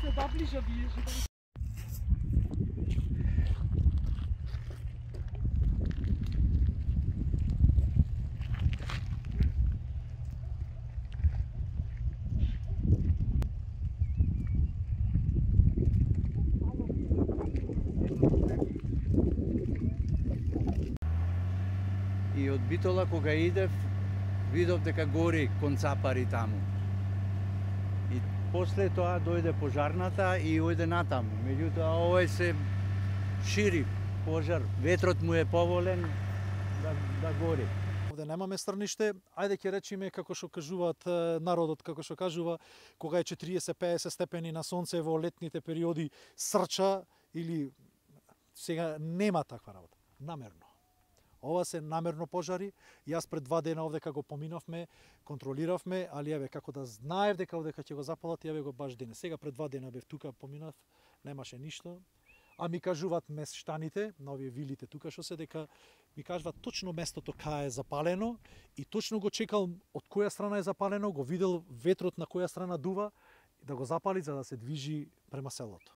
се наближа вие. И од Битола кога идев, видов дека гори кон Цапари таму. И после тоа дојде пожарната и ојде натаму. Меѓутоа овој се шири пожар, ветрот му е поволен да гори. Овде немаме стрниште, ајде ќе речеме како што кажуваат народот, како што кажува, кога е 40-50 степени на сонце во летните периоди срча или сега нема таква работа. Намерно. Ова се намерно пожари. Јас пред 2 дена овде како поминавме, контролиравме, али еве како да знаев дека овде ќе го запалат, еве го баш денес. Сега пред 2 дена бев тука, поминав, немаше ништо. А ми кажуваат мештаните, на овие вилите тука што се, дека ми кажуваат точно местото кај е запалено и точно го чекал од која страна е запалено, го видел ветрот на која страна дува, да го запали за да се движи према селото.